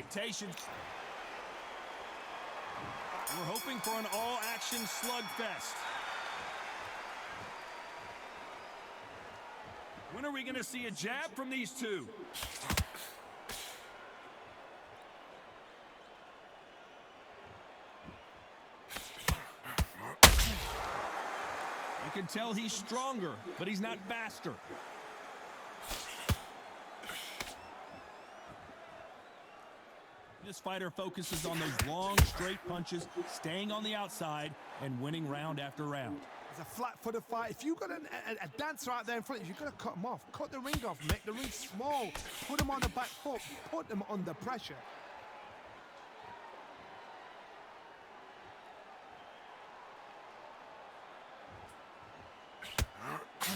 expectations. We're hoping for an all-action slugfest. When are we going to see a jab from these two? You can tell he's stronger, but he's not faster. This fighter focuses on those long, straight punches, staying on the outside, and winning round after round. It's a flat-footed fight. If you've got a dancer out there in front of you, you've got to cut him off. Cut the ring off, make the ring small. Put him on the back foot, put him under pressure.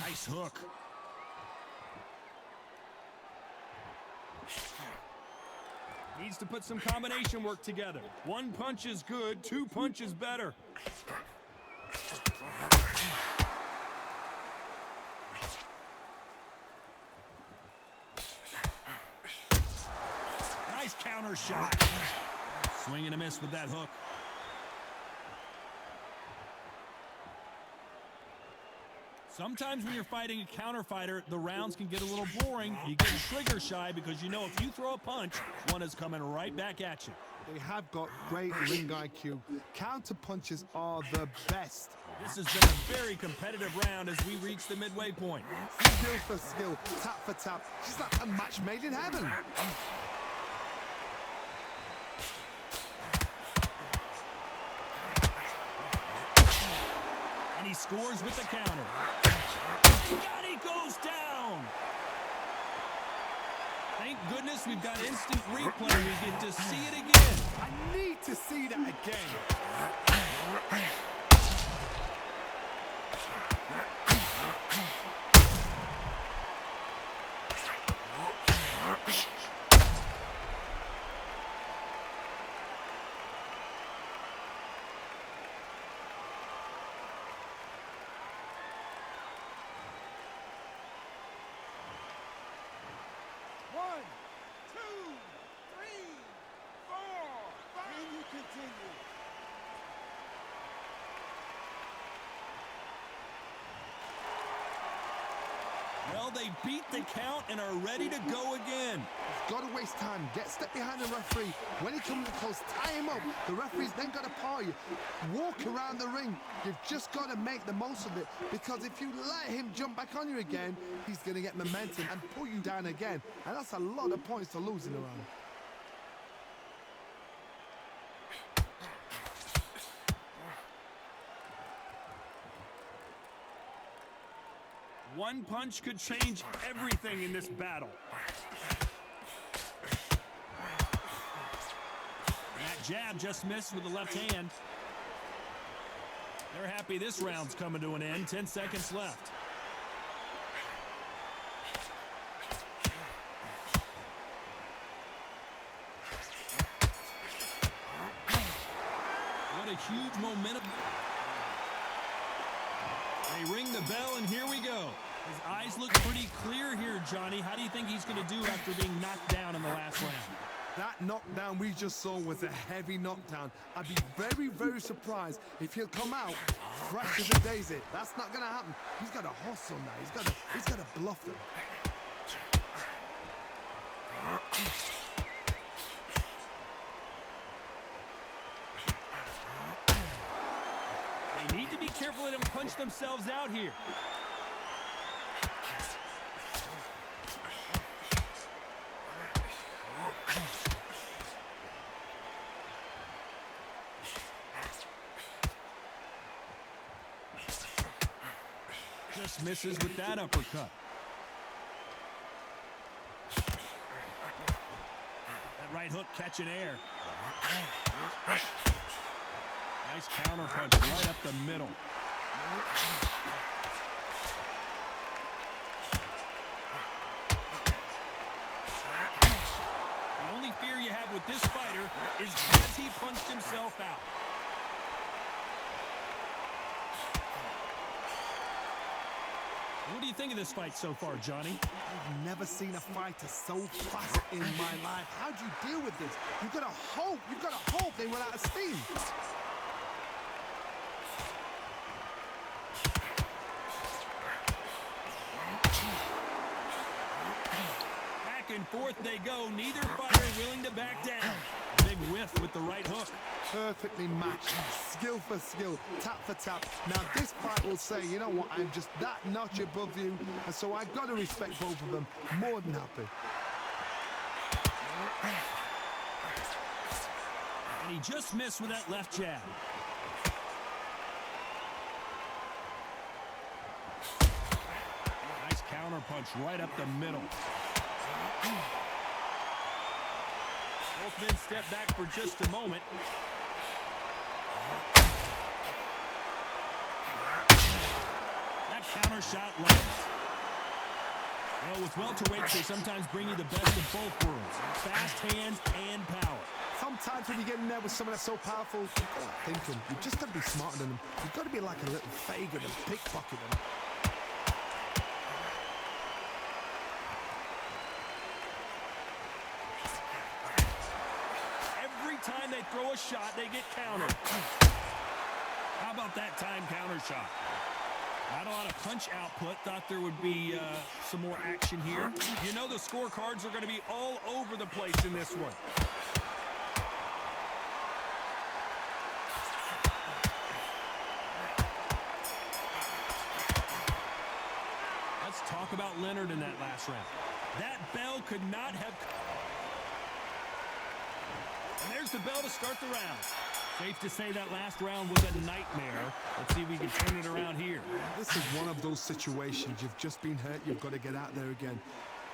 Nice hook. Needs to put some combination work together. One punch is good, two punches better. Nice counter shot. Swing and a miss with that hook. Sometimes when you're fighting a counter fighter, the rounds can get a little boring. You get trigger shy because you know if you throw a punch, one is coming right back at you. They have got great ring IQ. Counter punches are the best. This has been a very competitive round as we reach the midway point. Skill for skill, tap for tap. It's like a match made in heaven. And he scores with the counter. Gatti goes down. Thank goodness we've got instant replay. We get to see it again. I need to see that again. Well, they beat the count and are ready to go again. Got to waste time. Step behind the referee. When he comes close, tie him up. The referee's then got to paw you. Walk around the ring. You've just got to make the most of it, because if you let him jump back on you again, he's going to get momentum and pull you down again. And that's a lot of points to lose in a round. One punch could change everything in this battle. That jab just missed with the left hand. They're happy this round's coming to an end. 10 seconds left. What a huge momentum. They ring the bell, and here we go. His eyes look pretty clear here, Johnny. How do you think he's going to do after being knocked down in the last round? That knockdown we just saw was a heavy knockdown. I'd be very, very surprised if he'll come out fresh as a daisy. That's not going to happen. He's got to hustle now. He's got to bluff them. They need to be careful they don't punch themselves out here. Just misses with that uppercut. That right hook catching air. Nice counter punch right up the middle. The only fear you have with this fighter is has he punched himself out? What do you think of this fight so far, Johnny? I've never seen a fighter so fast in my life. How do you deal with this? You've got to hope they run out of steam. Back and forth they go. Neither fighter willing to back down. Big whiff with the right hook. Perfectly matched, skill for skill, tap for tap. Now this fight will say, you know what, I'm just that notch above you, and so I've got to respect both of them. More than happy. And he just missed with that left jab. Nice counter punch right up the middle. Both men step back for just a moment. That counter shot lands. Well, with welterweights, they sometimes bring you the best of both worlds. Fast hands and power. Sometimes when you get in there with someone that's so powerful, you've got to think him. You've just got to be smarter than him. You've got to be like a little faggot and pickpocket him. Time they throw a shot, they get countered. How about that time counter shot? Not a lot of punch output. Thought there would be some more action here. You know the scorecards are going to be all over the place in this one. Let's talk about Leonard in that last round. That bell could not have... And there's the bell to start the round. Safe to say that last round was a nightmare. Let's see if we can turn it around here. This is one of those situations. You've just been hurt. You've got to get out there again.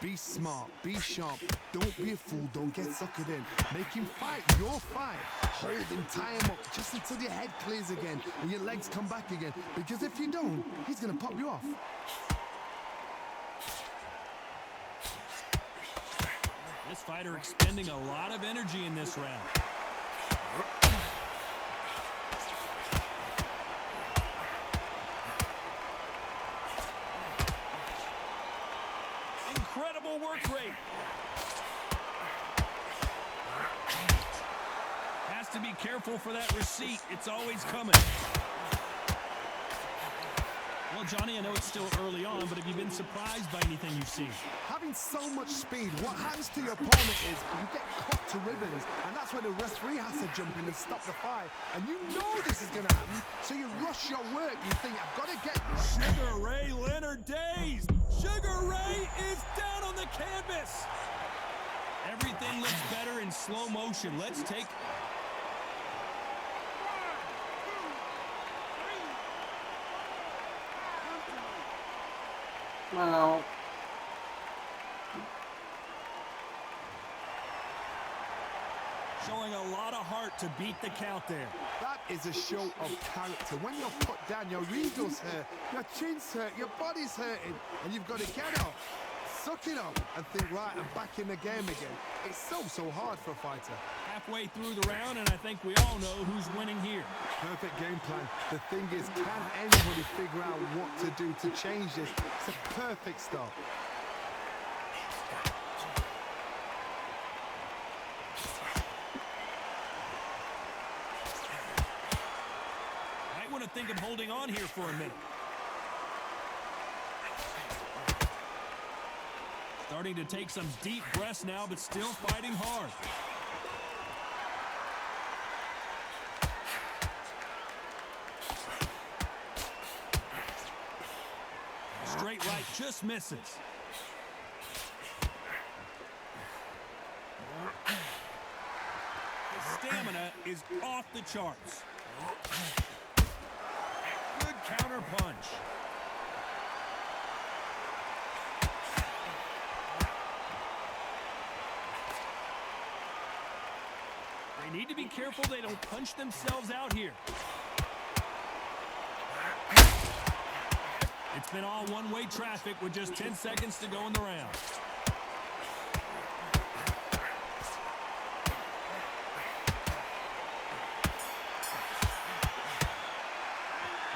Be smart. Be sharp. Don't be a fool. Don't get suckered in. Make him fight your fight. Hold him. Tie him up just until your head clears again and your legs come back again. Because if you don't, he's going to pop you off. This fighter expending a lot of energy in this round. Incredible work rate. Has to be careful for that receipt. It's always coming. Well, Johnny, I know it's still early on, but have you been surprised by anything you've seen? Having so much speed, what happens to your opponent is you get cut to ribbons, and that's where the referee has to jump in and stop the fight. And you know this is going to happen, so you rush your work. You think, I've got to get... Sugar Ray Leonard dazed. Sugar Ray is down on the canvas. Everything looks better in slow motion. Let's take... Well, showing a lot of heart to beat the count there. That is a show of character. When you're put down, your ego's hurt, your chin's hurt, your body's hurting, and you've got to get up, suck it up, and think, right, I'm back in the game again. It's so hard for a fighter. Halfway through the round, and I think we all know who's winning here. Perfect game plan. The thing is, can anybody figure out what to do to change this? It's a perfect start. Might want to think of holding on here for a minute. Starting to take some deep breaths now, but still fighting hard. Straight right just misses. His stamina is off the charts. Good counter punch. They need to be careful they don't punch themselves out here. It's been all one-way traffic with just 10 seconds to go in the round.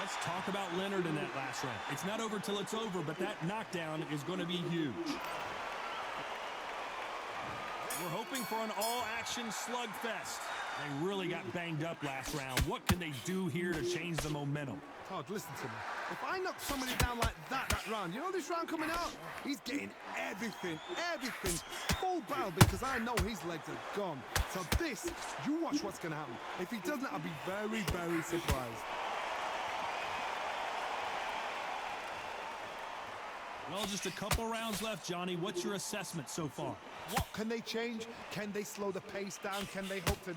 Let's Talk about Leonard in that last round. It's not over till it's over, but that knockdown is going to be huge. We're hoping for an all-action slugfest. They really got banged up last round. What can they do here to change the momentum? Todd, listen to me. If I knock somebody down like that round, you know this round coming out? He's getting everything, full barrel, because I know his legs are gone. So this, you watch what's going to happen. If he doesn't, I'll be very, very surprised. Well, just a couple rounds left, Johnny. What's your assessment so far? What can they change? Can they slow the pace down? Can they hope to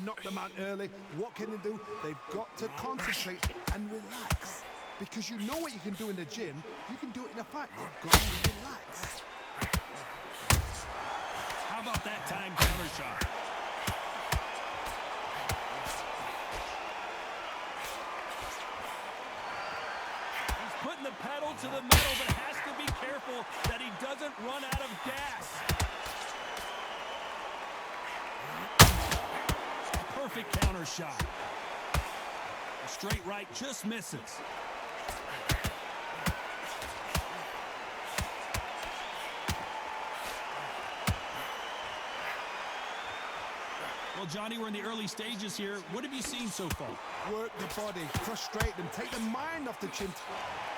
knock them out early? What can they do? They've got to concentrate and relax. Because you know what you can do in the gym, you can do it in a fight. You've got to relax. How about that time counter shot? He's putting the pedal to the metal, but has to be careful that he doesn't run out of gas. Perfect counter shot. A straight right just misses. Well, Johnny, we're in the early stages here. What have you seen so far? Work the body, frustrate them, take the mind off the chin.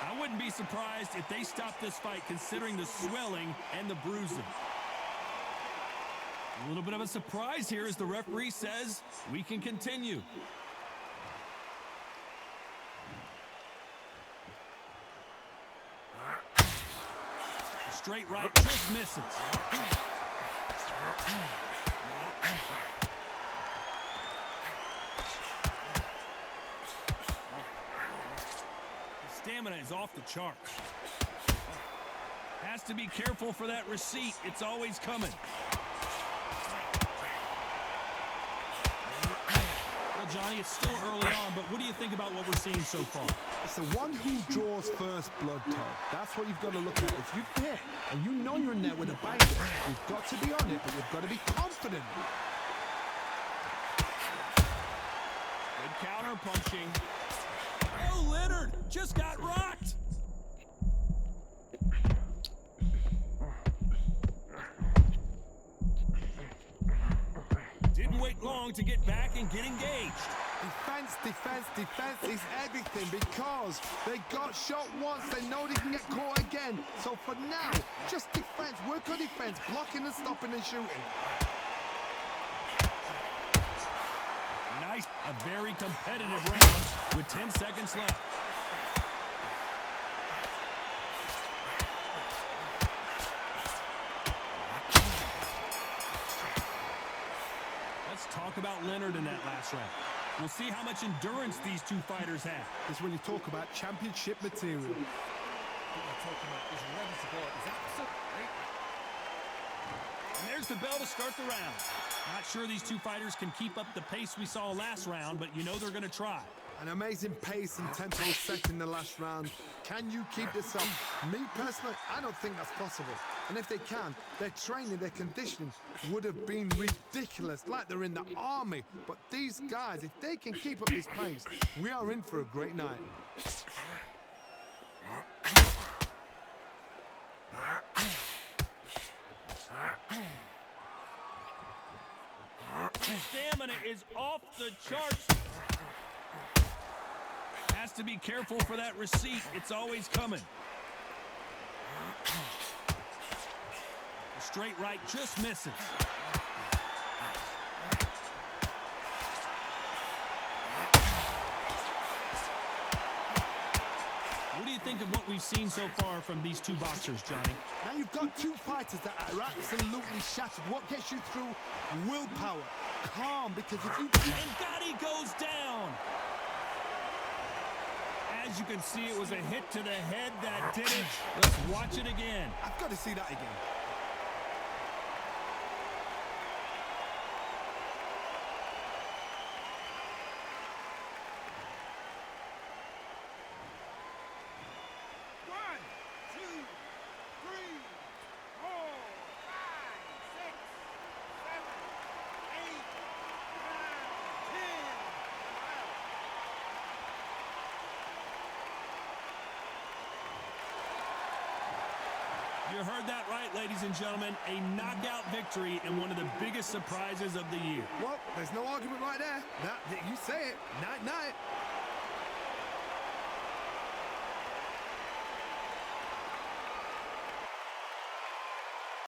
I wouldn't be surprised if they stop this fight, considering the swelling and the bruising. A little bit of a surprise here as the referee says we can continue. A straight right just misses. Stamina is off the charts. Has to be careful for that receipt. It's always coming. Well, Johnny, it's still early on, but what do you think about what we're seeing so far? It's the one who draws first blood, Todd. That's what you've got to look at. If you're there and you know you're in there with a bite, you've got to be on it, but you've got to be confident. Good counter punching. Oh, Leonard just got rocked. Didn't wait long to get back and get engaged. Defense is everything, because they got shot once, they know they can get caught again. So for now, just defense, work on defense, blocking and stopping and shooting. Nice, a very competitive round with 10 seconds left. Let's talk about Leonard in that last round. We'll see how much endurance these two fighters have. This is when you talk about championship material. What we're talking about is ready to go. Is that so? And there's the bell to start the round. Not sure these two fighters can keep up the pace we saw last round, but you know they're going to try. An amazing pace and tempo set in the last round. Can you keep this up? Me personally, I don't think that's possible. And if they can, their training, their conditioning would have been ridiculous, like they're in the army. But these guys, if they can keep up this pace, we are in for a great night. Stamina is off the charts. Has to be careful for that receipt. It's always coming. A straight right just misses. What do you think of what we've seen so far from these two boxers, Johnny? Now you've got two fighters that are absolutely shattered. What gets you through? Willpower. Calm, because if you... And Gatti goes down. As you can see, it was a hit to the head that did it. Let's watch it again. I've got to see that again. You heard that right, ladies and gentlemen. A knockout victory and one of the biggest surprises of the year. Well, there's no argument right there. You say it. Night-night.